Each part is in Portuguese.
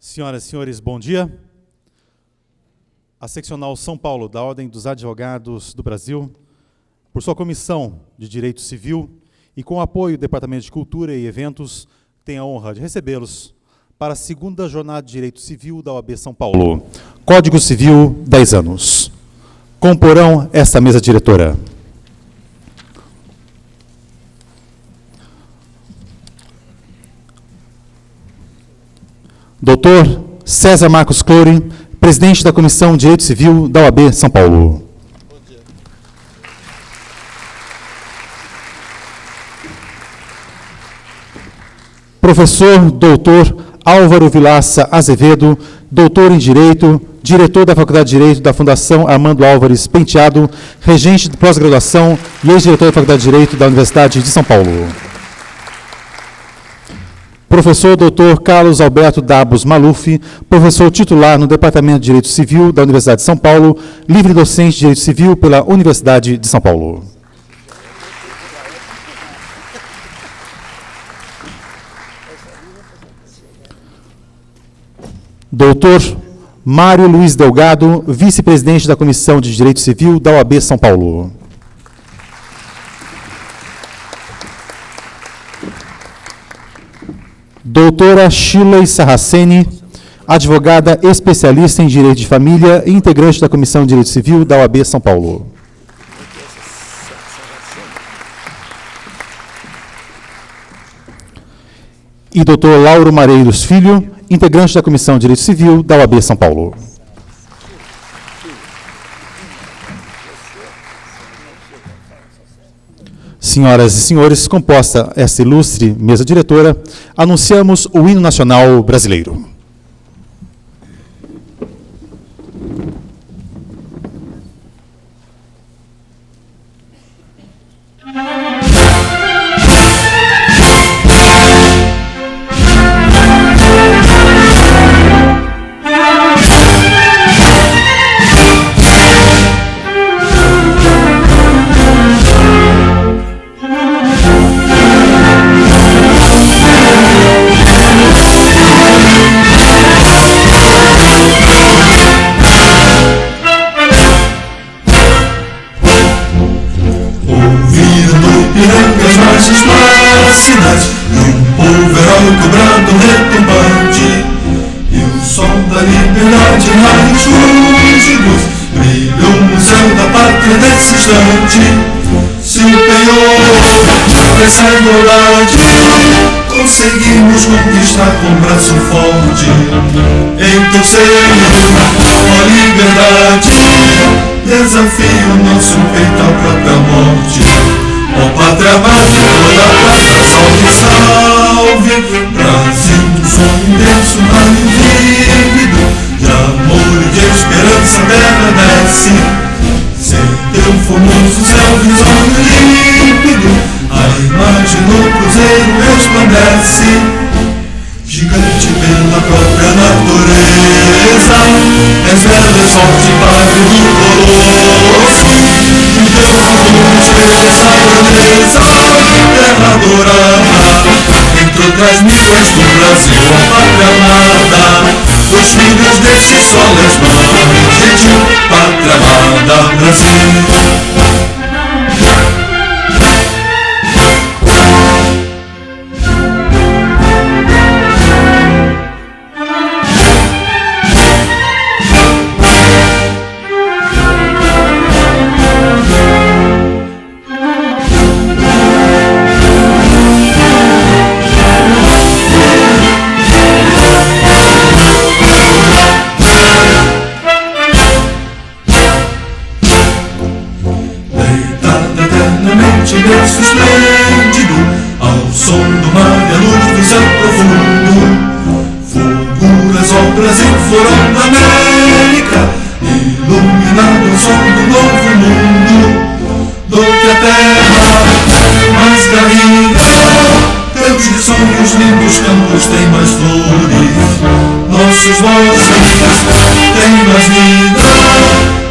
Senhoras e senhores, bom dia. A Seccional São Paulo da Ordem dos Advogados do Brasil, por sua Comissão de Direito Civil e com o apoio do Departamento de Cultura e Eventos, tem a honra de recebê-los para a segunda Jornada de Direito Civil da OAB São Paulo. Código Civil, 10 anos. Comporão esta mesa diretora: Dr. César Marcos Clori, presidente da Comissão de Direito Civil da OAB São Paulo. Bom dia. Professor Dr. Álvaro Vilaça Azevedo, doutor em Direito, diretor da Faculdade de Direito da Fundação Armando Álvares Penteado, regente de pós-graduação e ex-diretor da Faculdade de Direito da Universidade de São Paulo. Professor Dr. Carlos Alberto Dabos Maluf, professor titular no Departamento de Direito Civil da Universidade de São Paulo, livre docente de Direito Civil pela Universidade de São Paulo. Dr. Mário Luiz Delgado, vice-presidente da Comissão de Direito Civil da OAB São Paulo. Doutora Shirley Sarraceni, advogada especialista em Direito de Família e integrante da Comissão de Direito Civil da OAB São Paulo. E Dr. Lauro Mareiros Filho, integrante da Comissão de Direito Civil da OAB São Paulo. Senhoras e senhores, composta esta ilustre mesa diretora, anunciamos o hino nacional brasileiro. Conseguimos conquistar com braço forte, entorcendo a liberdade, desafio nosso peito à própria morte. Ó pátria amada, toda a praça, salve, salve, Brasil, um sonho imenso, raio vívido, de amor e de esperança terra desce, sem teu formoso céu risonho límpido, a imagem no cruzeiro resplandece, gigante pela própria natureza, és bela e forte, padre do colosso, o teu futuro expressa a grandeza, terra dourada, entre outras minas do Brasil, a pátria amada, dos filhos desse sol és mãe, gentil, pátria amada, Brasil.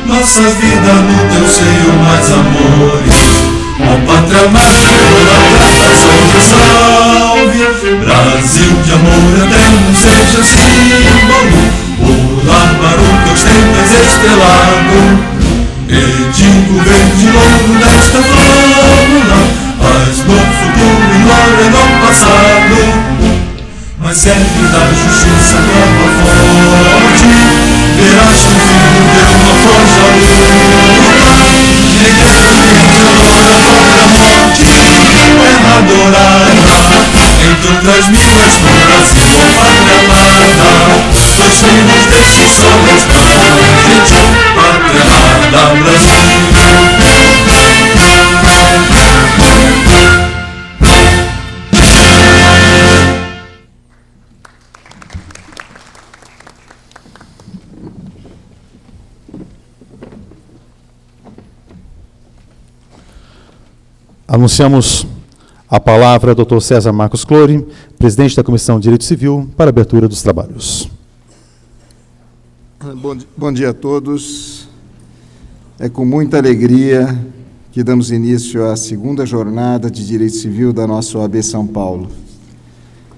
Nossa vida no teu seio mais amores, ó pátria amada, toda a salve, salve. Brasil de amor eterno seja símbolo, o lar barulho ostentas estrelado, e digo verde logo desta flâmula, paz no futuro e glória no passado. Mas serve da justiça prova forte, verás que o filho deu uma forja luta, negar quem adora a própria morte, terra adorada, entre outras mil exploração pátria amada, dois filhos deste sol resplandente, pátria amada, Brasil. Anunciamos a palavra ao Dr. César Marcos Clori, presidente da Comissão de Direito Civil, para a abertura dos trabalhos. Bom dia a todos. É com muita alegria que damos início à segunda jornada de Direito Civil da nossa OAB São Paulo.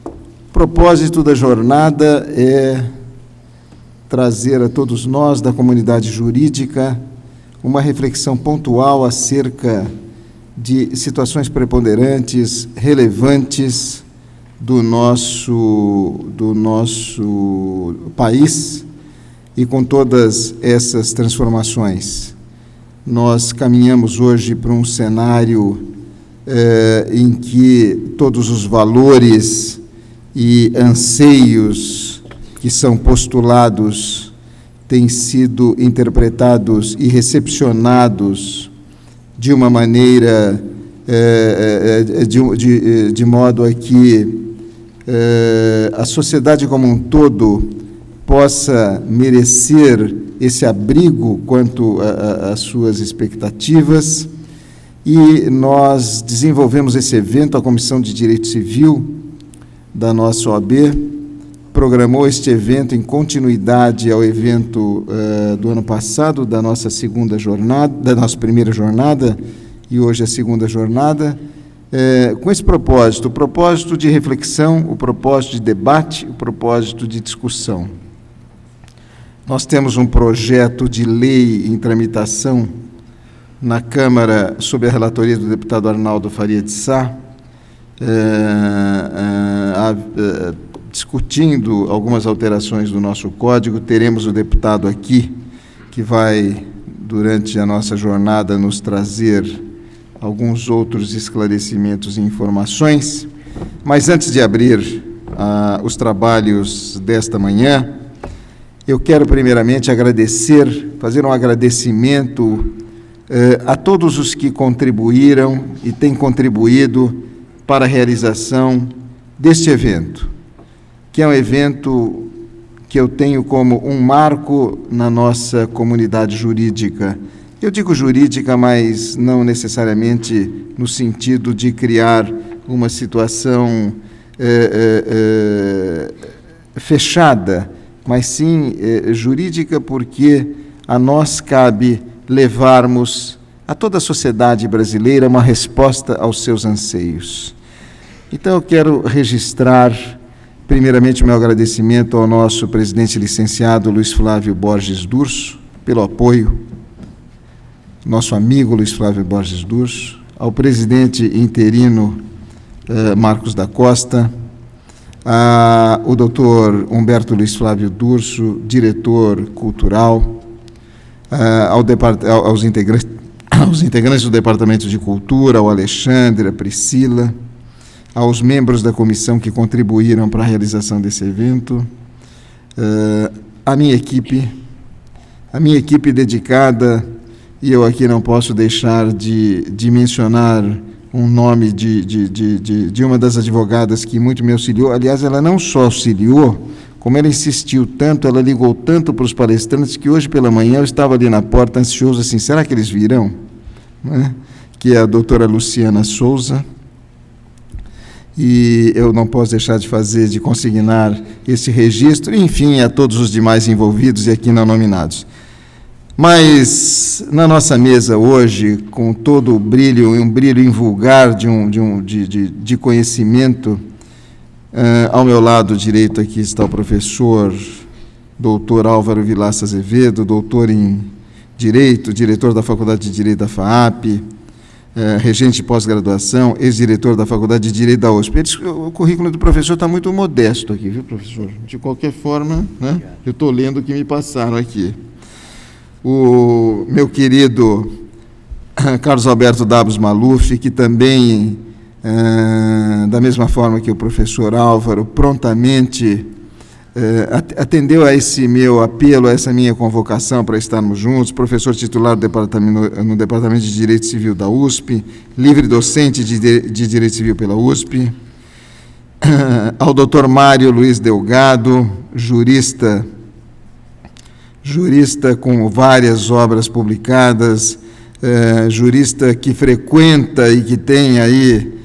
O propósito da jornada é trazer a todos nós da comunidade jurídica uma reflexão pontual acerca de situações preponderantes, relevantes do nosso país e com todas essas transformações. Nós caminhamos hoje para um cenário em que todos os valores e anseios que são postulados têm sido interpretados e recepcionados de uma maneira, de modo a que a sociedade como um todo possa merecer esse abrigo quanto às suas expectativas. E nós desenvolvemos esse evento, a Comissão de Direito Civil da nossa OAB programou este evento em continuidade ao evento do ano passado, da nossa segunda jornada, da nossa primeira jornada, e hoje a segunda jornada, com esse propósito, o propósito de reflexão, o propósito de debate, o propósito de discussão. Nós temos um projeto de lei em tramitação na Câmara, sob a relatoria do deputado Arnaldo Faria de Sá, discutindo algumas alterações do nosso código. Teremos o deputado aqui, que vai, durante a nossa jornada, nos trazer alguns outros esclarecimentos e informações. Mas, antes de abrir os trabalhos desta manhã, eu quero, primeiramente, fazer um agradecimento a todos os que contribuíram e têm contribuído para a realização deste evento, que é um evento que eu tenho como um marco na nossa comunidade jurídica. Eu digo jurídica, mas não necessariamente no sentido de criar uma situação fechada, mas sim jurídica, porque a nós cabe levarmos a toda a sociedade brasileira uma resposta aos seus anseios. Então, eu quero registrar, primeiramente, o meu agradecimento ao nosso presidente licenciado Luiz Flávio Borges Durso, pelo apoio, nosso amigo Luiz Flávio Borges Durso, ao presidente interino Marcos da Costa, o doutor Humberto Luiz Flávio Durso, diretor cultural, aos integrantes do Departamento de Cultura, ao Alexandre, a Priscila, aos membros da comissão que contribuíram para a realização desse evento, a minha equipe dedicada, e eu aqui não posso deixar de mencionar um nome de uma das advogadas que muito me auxiliou. Aliás, ela não só auxiliou, como ela insistiu tanto, ela ligou tanto para os palestrantes, que hoje pela manhã eu estava ali na porta ansioso, assim, será que eles virão? Que é a doutora Luciana Souza. E eu não posso deixar de consignar esse registro, enfim, a todos os demais envolvidos e aqui não nominados. Mas, na nossa mesa hoje, com todo o brilho, um brilho invulgar de conhecimento, Ao meu lado direito aqui está o professor doutor Álvaro Vilaça Azevedo, doutor em Direito, diretor da Faculdade de Direito da FAAP, regente de pós-graduação, ex-diretor da Faculdade de Direito da USP. O currículo do professor está muito modesto aqui, viu, professor? De qualquer forma, né, eu estou lendo o que me passaram aqui. O meu querido Carlos Alberto Dabos Maluf, que também, da mesma forma que o professor Álvaro, prontamente atendeu a esse meu apelo, a essa minha convocação para estarmos juntos, professor titular no Departamento de Direito Civil da USP, livre docente de Direito Civil pela USP, ao doutor Mário Luiz Delgado, jurista com várias obras publicadas, jurista que frequenta e que tem aí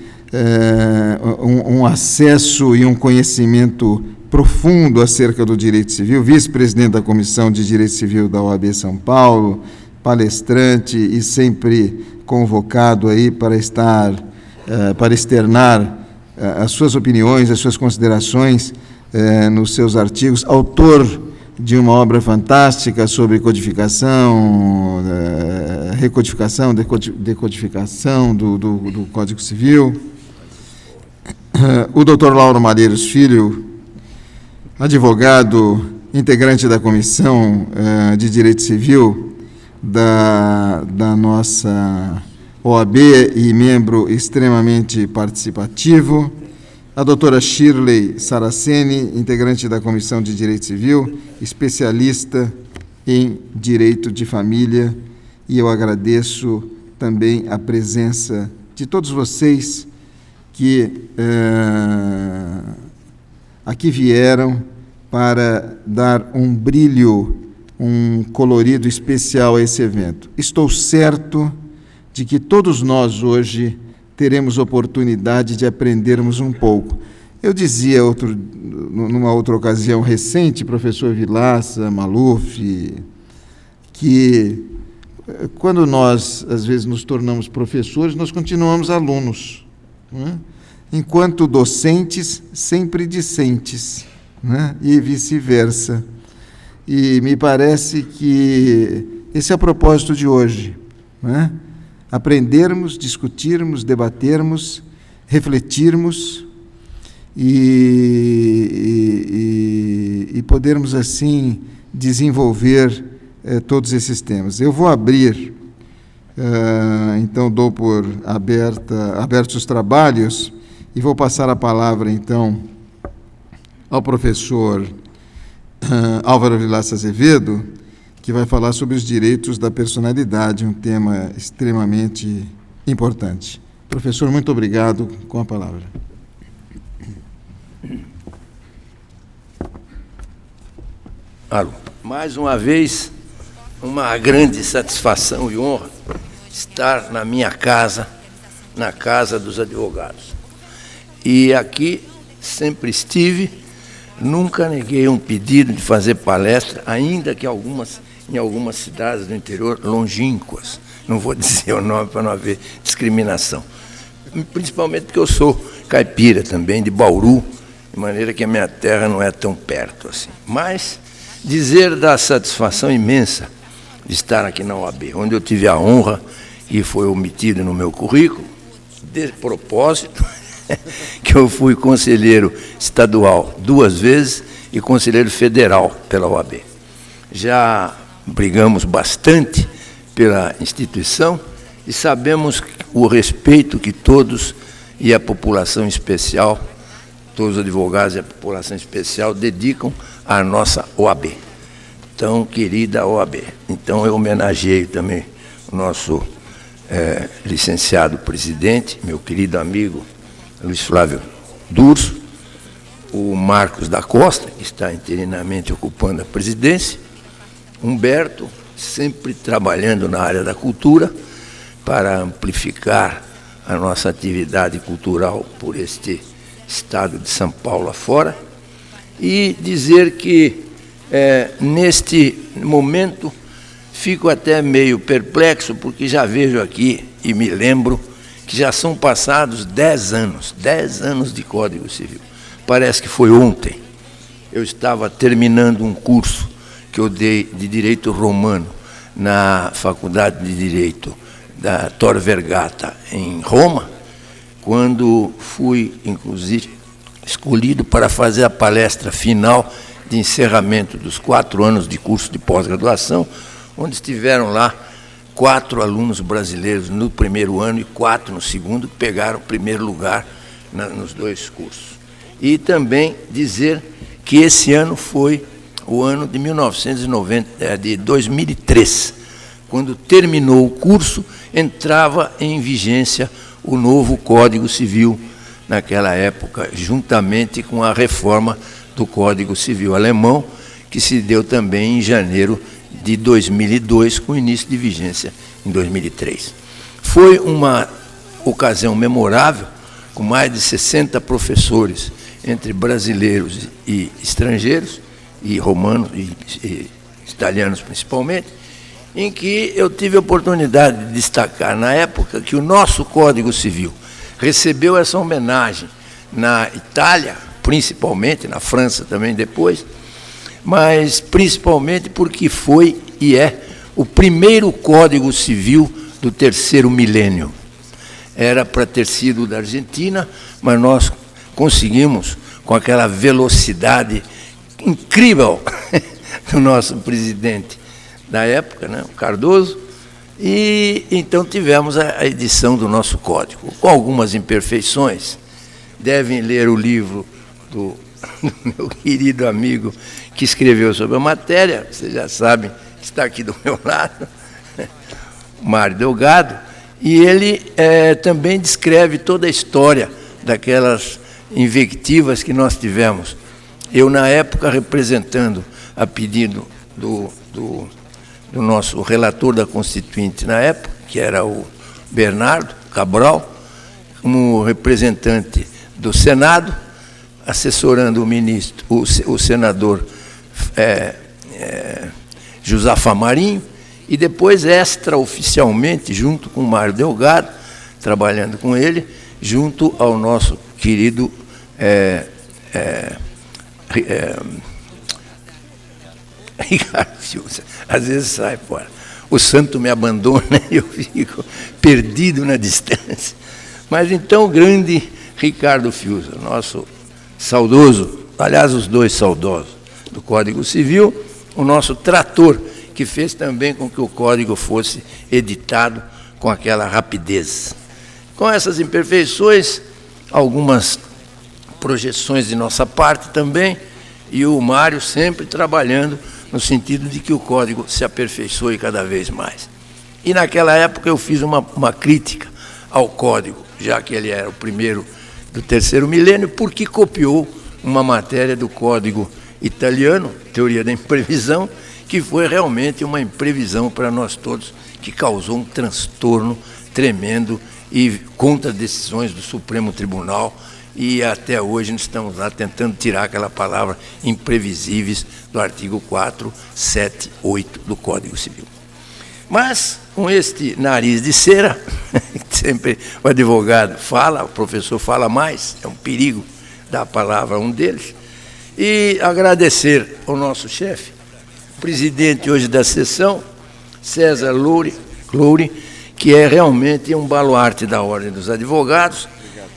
um acesso e um conhecimento profundo acerca do direito civil, vice-presidente da Comissão de Direito Civil da OAB São Paulo, palestrante e sempre convocado aí para externar as suas opiniões, as suas considerações nos seus artigos, autor de uma obra fantástica sobre codificação, recodificação, decodificação do Código Civil. O doutor Lauro Malheiros Filho, advogado, integrante da Comissão de Direito Civil da nossa OAB e membro extremamente participativo. A doutora Shirley Saraceni, integrante da Comissão de Direito Civil, especialista em Direito de Família, e eu agradeço também a presença de todos vocês que aqui vieram para dar um brilho, um colorido especial a esse evento. Estou certo de que todos nós hoje teremos oportunidade de aprendermos um pouco. Eu dizia numa outra ocasião recente, professor Vilaça, Maluf, que quando nós, às vezes, nos tornamos professores, nós continuamos alunos, né? Enquanto docentes, sempre discentes, né? E vice-versa. E me parece que esse é o propósito de hoje, né? Aprendermos, discutirmos, debatermos, refletirmos e podermos, assim, desenvolver todos esses temas. Eu vou abrir, então dou por abertos os trabalhos e vou passar a palavra, então, ao professor Álvaro Vilaça Azevedo, que vai falar sobre os direitos da personalidade, um tema extremamente importante. Professor, muito obrigado. Com a palavra. Mais uma vez, uma grande satisfação e honra estar na minha casa, na Casa dos Advogados. E aqui sempre estive, nunca neguei um pedido de fazer palestra, ainda que em algumas cidades do interior longínquas. Não vou dizer o nome para não haver discriminação. Principalmente porque eu sou caipira também, de Bauru, de maneira que a minha terra não é tão perto assim. Mas dizer da satisfação imensa de estar aqui na OAB, onde eu tive a honra, e foi omitido no meu currículo, de propósito, que eu fui conselheiro estadual 2 vezes e conselheiro federal pela OAB. Já brigamos bastante pela instituição e sabemos o respeito que todos e a população especial, todos os advogados e a população especial dedicam à nossa OAB. Então, querida OAB, então eu homenageio também o nosso licenciado presidente, meu querido amigo Luiz Flávio Durso, o Marcos da Costa, que está interinamente ocupando a presidência, Humberto, sempre trabalhando na área da cultura para amplificar a nossa atividade cultural por este estado de São Paulo afora, e dizer que, neste momento, fico até meio perplexo, porque já vejo aqui e me lembro que já são passados 10 anos de Código Civil. parece que foi ontem. Eu estava terminando um curso que eu dei de Direito Romano na Faculdade de Direito da Tor Vergata, em Roma, quando fui, inclusive, escolhido para fazer a palestra final de encerramento dos 4 anos de curso de pós-graduação, onde estiveram lá 4 alunos brasileiros no primeiro ano e 4 no segundo, que pegaram o primeiro lugar nos 2 cursos. E também dizer que esse ano foi o ano de 2003, quando terminou o curso, entrava em vigência o novo Código Civil, naquela época, juntamente com a reforma do Código Civil alemão, que se deu também em janeiro de 2002, com início de vigência em 2003. Foi uma ocasião memorável, com mais de 60 professores, entre brasileiros e estrangeiros, e romanos e italianos principalmente, em que eu tive a oportunidade de destacar, na época, que o nosso Código Civil recebeu essa homenagem na Itália, principalmente, na França também depois, mas principalmente porque foi e é o primeiro Código Civil do 3º milênio. Era para ter sido da Argentina, mas nós conseguimos, com aquela velocidade incrível do nosso presidente da época, né, o Cardoso, e então tivemos a edição do nosso código, com algumas imperfeições. Devem ler o livro do meu querido amigo que escreveu sobre a matéria, vocês já sabem, está aqui do meu lado, Mário Delgado, e ele também descreve toda a história daquelas invectivas que nós tivemos. Eu, na época, representando a pedido do nosso relator da Constituinte na época, que era o Bernardo Cabral, como representante do Senado, assessorando o ministro, o senador Josafa Marinho, e depois extraoficialmente, junto com o Mário Delgado, trabalhando com ele, junto ao nosso querido Ricardo Fiuza. Às vezes sai fora. O santo me abandona e eu fico perdido na distância. Mas então o grande Ricardo Fiuza, nosso saudoso, aliás, os 2 saudosos do Código Civil, o nosso trator, que fez também com que o Código fosse editado com aquela rapidez. Com essas imperfeições, algumas projeções de nossa parte também, e o Mário sempre trabalhando no sentido de que o Código se aperfeiçoe cada vez mais. E naquela época eu fiz uma crítica ao Código, já que ele era o primeiro do 3º milênio, porque copiou uma matéria do Código italiano, Teoria da Imprevisão, que foi realmente uma imprevisão para nós todos, que causou um transtorno tremendo e contra decisões do Supremo Tribunal, e até hoje nós estamos lá tentando tirar aquela palavra imprevisíveis do artigo 4, 7, 8 do Código Civil. Mas, com este nariz de cera, sempre o advogado fala, o professor fala mais, é um perigo dar a palavra a um deles, e agradecer ao nosso chefe, presidente hoje da sessão, César Loure, que é realmente um baluarte da Ordem dos Advogados,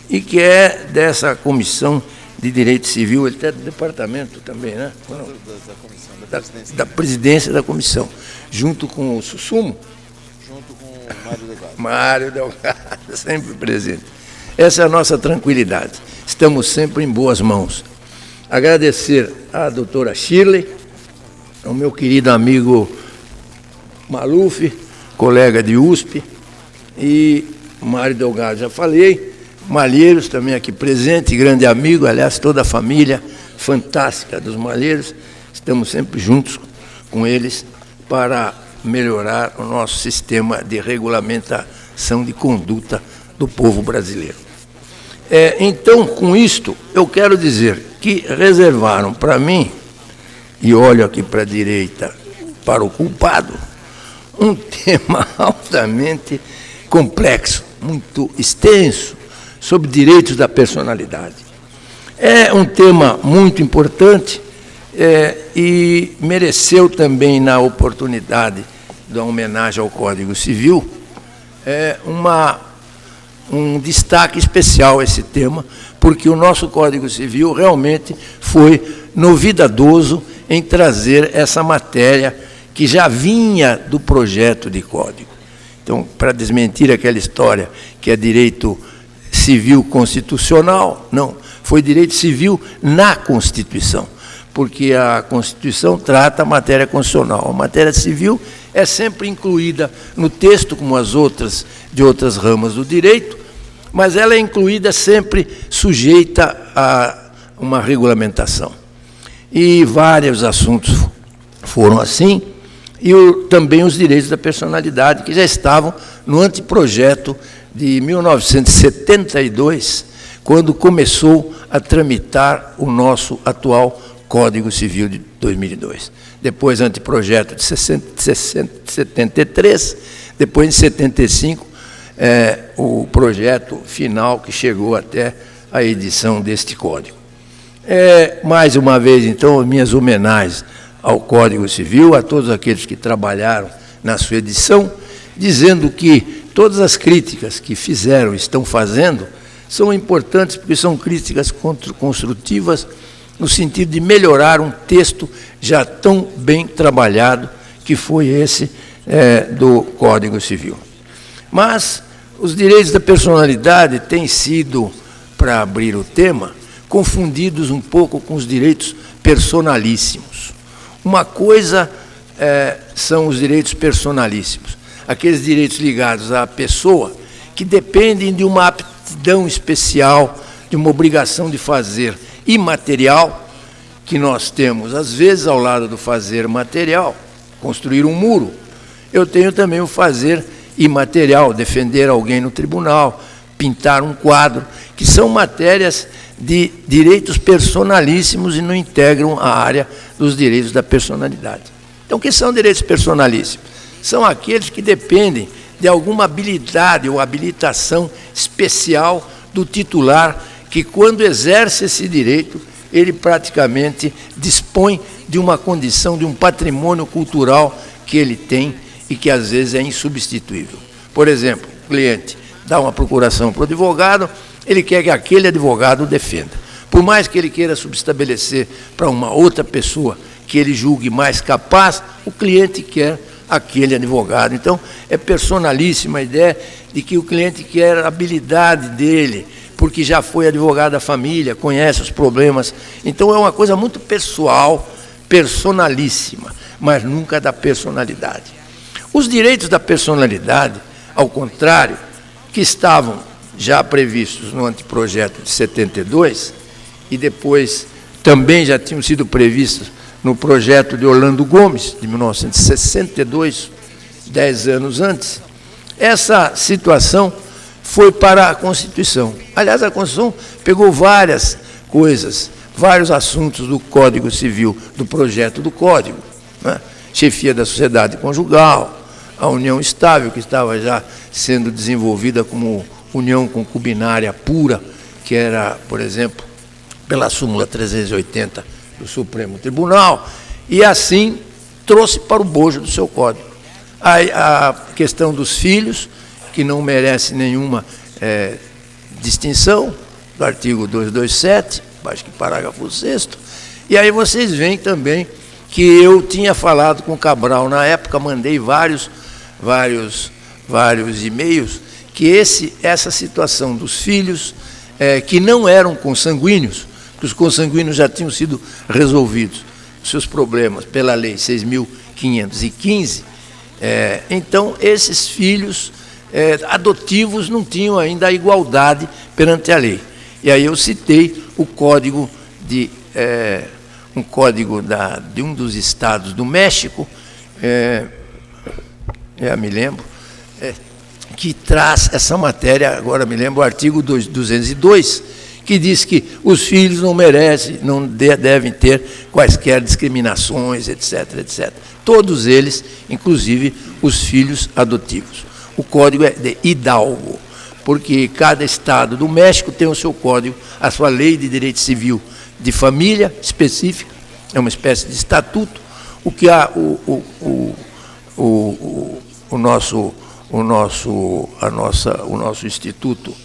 e que é dessa comissão de Direito Civil, ele é do departamento também, né? Da presidência da comissão, junto com o Sussumo. Junto com o Mário Delgado. Mário Delgado, sempre presente. Essa é a nossa tranquilidade. Estamos sempre em boas mãos. Agradecer à doutora Shirley, ao meu querido amigo Maluf, colega de USP, e Mário Delgado, já falei, Malheiros também aqui presente, grande amigo, aliás, toda a família fantástica dos Malheiros, estamos sempre juntos com eles para melhorar o nosso sistema de regulamentação de conduta do povo brasileiro. Então, com isto, eu quero dizer que reservaram para mim, e olho aqui para a direita, para o culpado, um tema altamente complexo, muito extenso, sobre direitos da personalidade. É um tema muito importante e mereceu também, na oportunidade da homenagem ao Código Civil, um destaque especial esse tema, porque o nosso Código Civil realmente foi novidadoso em trazer essa matéria que já vinha do projeto de código. Então, para desmentir aquela história que é direito civil constitucional, não, foi direito civil na Constituição, porque a Constituição trata a matéria constitucional. A matéria civil é sempre incluída no texto, como as outras de outras ramas do direito, mas ela é incluída sempre sujeita a uma regulamentação. E vários assuntos foram assim, e também os direitos da personalidade, que já estavam no anteprojeto de 1972, quando começou a tramitar o nosso atual Código Civil de 2002. Depois, anteprojeto de 73, depois, em 75, o projeto final que chegou até a edição deste Código. Mais uma vez, então, minhas homenagens ao Código Civil, a todos aqueles que trabalharam na sua edição, dizendo que todas as críticas que fizeram e estão fazendo são importantes, porque são críticas construtivas, no sentido de melhorar um texto já tão bem trabalhado, que foi esse do Código Civil. Mas os direitos da personalidade têm sido, para abrir o tema, confundidos um pouco com os direitos personalíssimos. Uma coisa são os direitos personalíssimos, aqueles direitos ligados à pessoa que dependem de uma aptidão especial, de uma obrigação de fazer imaterial, que nós temos, às vezes, ao lado do fazer material, construir um muro. Eu tenho também o fazer imaterial, defender alguém no tribunal, pintar um quadro, que são matérias de direitos personalíssimos e não integram a área dos direitos da personalidade. Então, o que são direitos personalíssimos? São aqueles que dependem de alguma habilidade ou habilitação especial do titular, que, quando exerce esse direito, ele praticamente dispõe de uma condição, de um patrimônio cultural que ele tem e que, às vezes, é insubstituível. Por exemplo, o cliente dá uma procuração para o advogado, ele quer que aquele advogado o defenda. Por mais que ele queira subestabelecer para uma outra pessoa que ele julgue mais capaz, o cliente quer aquele advogado. Então, é personalíssima a ideia de que o cliente quer a habilidade dele, porque já foi advogado da família, conhece os problemas. Então, é uma coisa muito pessoal, personalíssima, mas nunca da personalidade. Os direitos da personalidade, ao contrário, que estavam já previstos no anteprojeto de 72, e depois também já tinham sido previstos no projeto de Orlando Gomes, de 1962, 10 anos antes, essa situação foi para a Constituição. Aliás, a Constituição pegou várias coisas, vários assuntos do Código Civil, do projeto do Código, né? Chefia da sociedade conjugal, a união estável, que estava já sendo desenvolvida como união concubinária pura, que era, por exemplo, pela súmula 380 do Supremo Tribunal, e assim trouxe para o bojo do seu código. A questão dos filhos, que não merece nenhuma distinção, do artigo 227, acho que parágrafo 6º, e aí vocês veem também que eu tinha falado com o Cabral na época, mandei vários e-mails, que essa situação dos filhos que não eram consanguíneos, que os consanguíneos já tinham sido resolvidos, os seus problemas pela Lei 6.515, então esses filhos adotivos não tinham ainda a igualdade perante a lei. E aí eu citei o código de um dos estados do México, me lembro, que traz essa matéria, agora me lembro, o artigo 202, que diz que os filhos não merecem, não devem ter quaisquer discriminações, etc., etc. Todos eles, inclusive os filhos adotivos. O código é de Hidalgo, porque cada estado do México tem o seu código, a sua lei de direito civil de família específica, é uma espécie de estatuto, o que o nosso instituto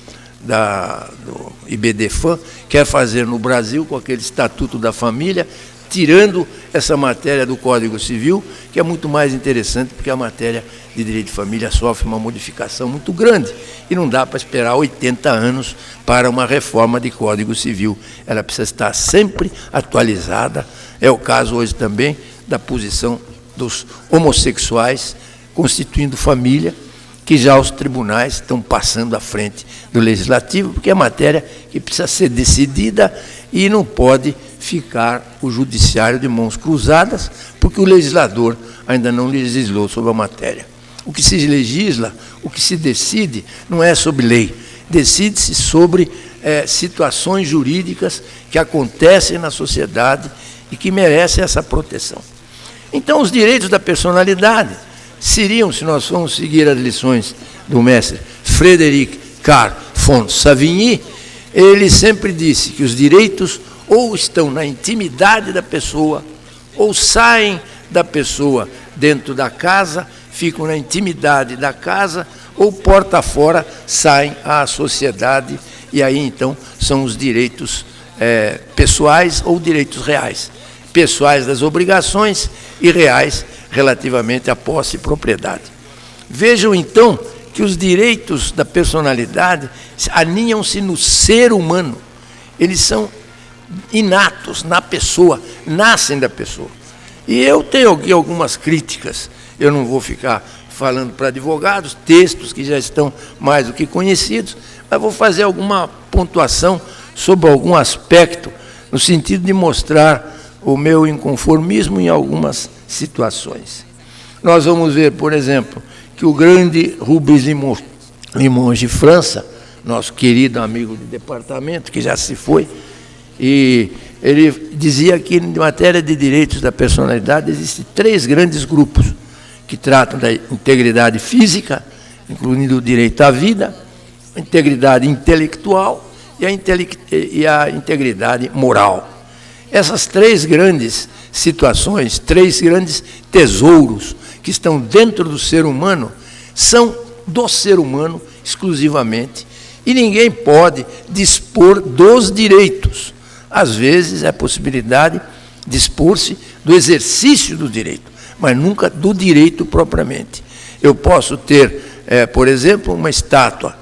do IBDFAM quer fazer no Brasil com aquele estatuto da família, tirando essa matéria do Código Civil, que é muito mais interessante, porque a matéria de direito de família sofre uma modificação muito grande, e não dá para esperar 80 anos para uma reforma de Código Civil. Ela precisa estar sempre atualizada. É o caso hoje também da posição dos homossexuais constituindo família, que já os tribunais estão passando à frente do Legislativo, porque é matéria que precisa ser decidida e não pode ficar o Judiciário de mãos cruzadas, porque o legislador ainda não legislou sobre a matéria. O que se legisla, o que se decide, não é sobre lei, decide-se sobre situações jurídicas que acontecem na sociedade e que merecem essa proteção. Então, os direitos da personalidade seriam, se nós formos seguir as lições do mestre Frédéric Carl von Savigny, ele sempre disse que os direitos ou estão na intimidade da pessoa, ou saem da pessoa dentro da casa, ficam na intimidade da casa, ou porta fora saem à sociedade, e aí então são os direitos pessoais ou direitos reais. Pessoais das obrigações e reais relativamente à posse e propriedade. Vejam então que os direitos da personalidade aninham-se no ser humano, eles são inatos na pessoa, nascem da pessoa. E eu tenho aqui algumas críticas, eu não vou ficar falando para advogados, textos que já estão mais do que conhecidos, mas vou fazer alguma pontuação sobre algum aspecto, no sentido de mostrar o meu inconformismo em algumas situações. Nós vamos ver, por exemplo, que o grande Rubens Limoges de França, nosso querido amigo de departamento, que já se foi, e ele dizia que, em matéria de direitos da personalidade, existem 3 grandes grupos que tratam da integridade física, incluindo o direito à vida, a integridade intelectual e a integridade moral. Essas 3 grandes situações, 3 grandes tesouros que estão dentro do ser humano, são do ser humano exclusivamente, e ninguém pode dispor dos direitos. Às vezes é a possibilidade de dispor-se do exercício do direito, mas nunca do direito propriamente. Eu posso ter, por exemplo, uma estátua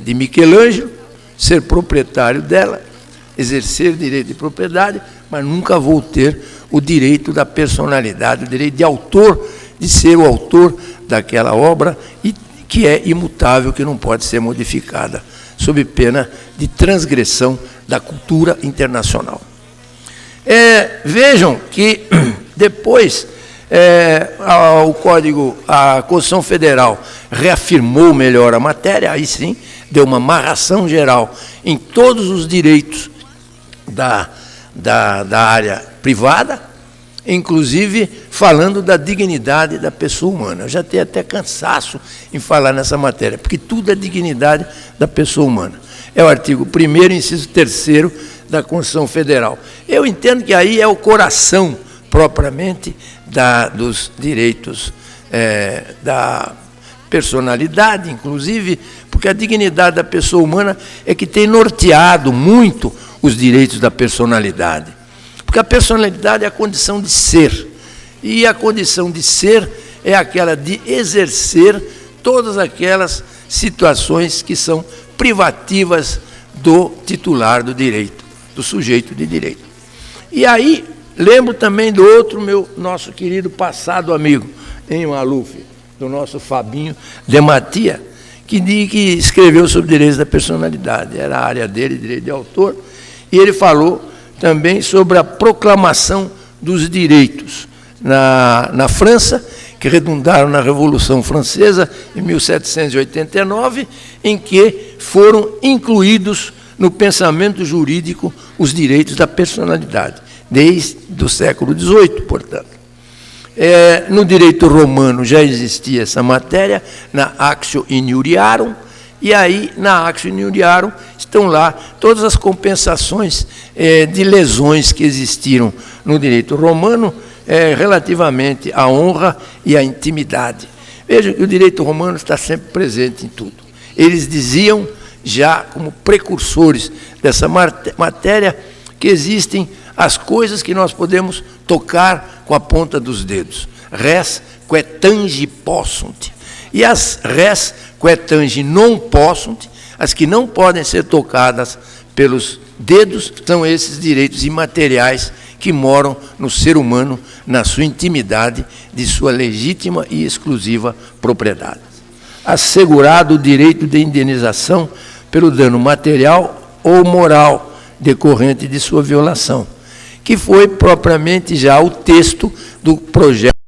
de Michelangelo, ser proprietário dela, exercer direito de propriedade, mas nunca vou ter o direito da personalidade, o direito de autor, de ser o autor daquela obra, e que é imutável, que não pode ser modificada, sob pena de transgressão da cultura internacional. Vejam que depois a Constituição Federal reafirmou melhor a matéria, aí sim, deu uma amarração geral em todos os direitos da área privada, inclusive falando da dignidade da pessoa humana. Eu já tenho até cansaço em falar nessa matéria, porque tudo é dignidade da pessoa humana. É o artigo 1º, inciso 3º da Constituição Federal. Eu entendo que aí é o coração, propriamente, dos direitos da personalidade, inclusive, porque a dignidade da pessoa humana é que tem norteado muito os direitos da personalidade. Porque a personalidade é a condição de ser, e a condição de ser é aquela de exercer todas aquelas situações que são privativas do titular do direito, do sujeito de direito. E aí, lembro também do outro nosso querido passado amigo, em Maluf, do nosso Fabinho de Matia, que escreveu sobre direitos da personalidade, era a área dele, direito de autor, e ele falou também sobre a proclamação dos direitos na França, que redundaram na Revolução Francesa, em 1789, em que foram incluídos no pensamento jurídico os direitos da personalidade, desde o século XVIII, portanto. No direito romano já existia essa matéria, na Actio Injuriarum, E aí, na Actio Iuniarum, estão lá todas as compensações de lesões que existiram no direito romano relativamente à honra e à intimidade. Veja que o direito romano está sempre presente em tudo. Eles diziam, já como precursores dessa matéria, que existem as coisas que nós podemos tocar com a ponta dos dedos. Res quae tangi possunt. E as res quae tangi non possunt, as que não podem ser tocadas pelos dedos, são esses direitos imateriais que moram no ser humano, na sua intimidade, de sua legítima e exclusiva propriedade. Assegurado o direito de indenização pelo dano material ou moral decorrente de sua violação, que foi propriamente já o texto do projeto